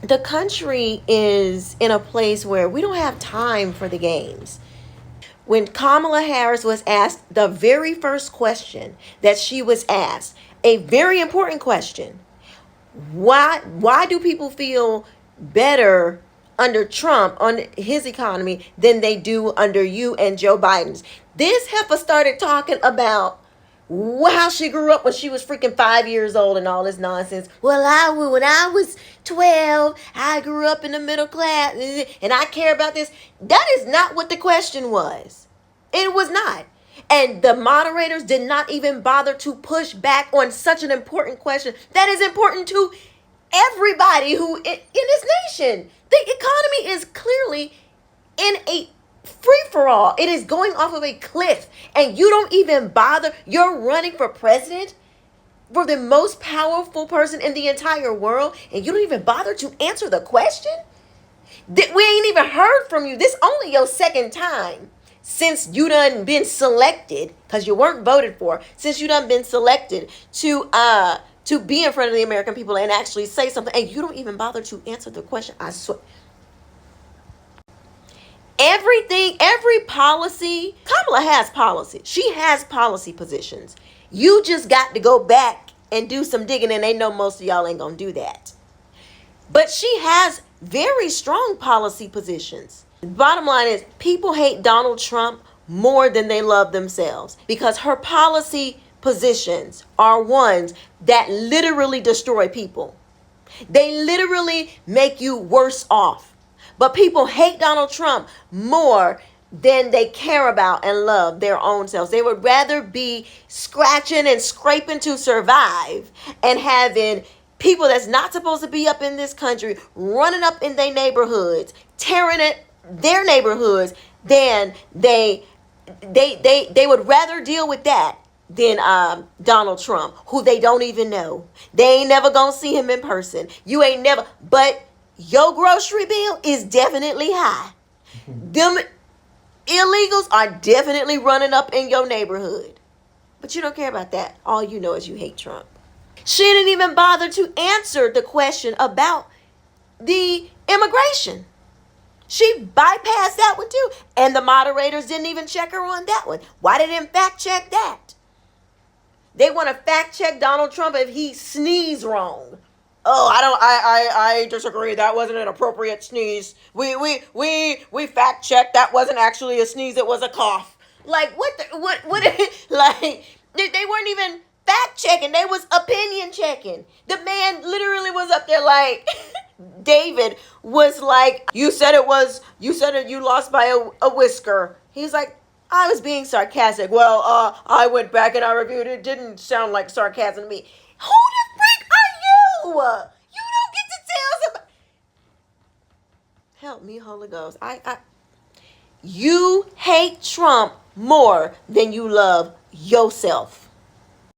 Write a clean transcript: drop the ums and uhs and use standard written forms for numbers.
the country is in a place where we don't have time for the games. When Kamala Harris was asked the very first question that she was asked, a very important question, why do people feel better under Trump on his economy than they do under you and Joe Biden's? This heifer started talking about how she grew up when she was freaking 5 years old and all this nonsense. Well, when I was 12, I grew up in the middle class and I care about this. That is not what the question was. It was not. And the moderators did not even bother to push back on such an important question that is important to everybody who in this nation. The economy is clearly in a free-for-all. It is going off of a cliff, and you don't even bother. You're running for president, for the most powerful person in the entire world, and you don't even bother to answer the question? We ain't even heard from you. This only your second time since you done been selected, because you weren't voted for, since you done been selected to be in front of the American people and actually say something, and you don't even bother to answer the question. I swear. Every policy, Kamala has policy. She has policy positions. You just got to go back and do some digging, and they know most of y'all ain't gonna do that. But she has very strong policy positions. The bottom line is, people hate Donald Trump more than they love themselves, because her policy positions are ones that literally destroy people. They literally make you worse off. But people hate Donald Trump more than they care about and love their own selves. They would rather be scratching and scraping to survive and having people that's not supposed to be up in this country running up in their neighborhoods, tearing at their neighborhoods, than they would rather deal with that than Donald Trump, who they don't even know. They ain't never gonna see him in person. You ain't never, but your grocery bill is definitely high. Them illegals are definitely running up in your neighborhood. But you don't care about that. All you know is you hate Trump. She didn't even bother to answer the question about the immigration. She bypassed that one too. And the moderators didn't even check her on that one. Why they didn't fact check that? They want to fact check Donald Trump if he sneezed wrong. Oh, I disagree. That wasn't an appropriate sneeze. We fact checked. That wasn't actually a sneeze. It was a cough. Like, what, like, they weren't even fact checking. They was opinion checking. The man literally was up there like, David was like, you said you lost by a whisker. He's like, I was being sarcastic. Well, I went back and I reviewed it. It didn't sound like sarcasm to me. Who the freak are you? You don't get to tell somebody. Help me, Holy Ghost. You hate Trump more than you love yourself.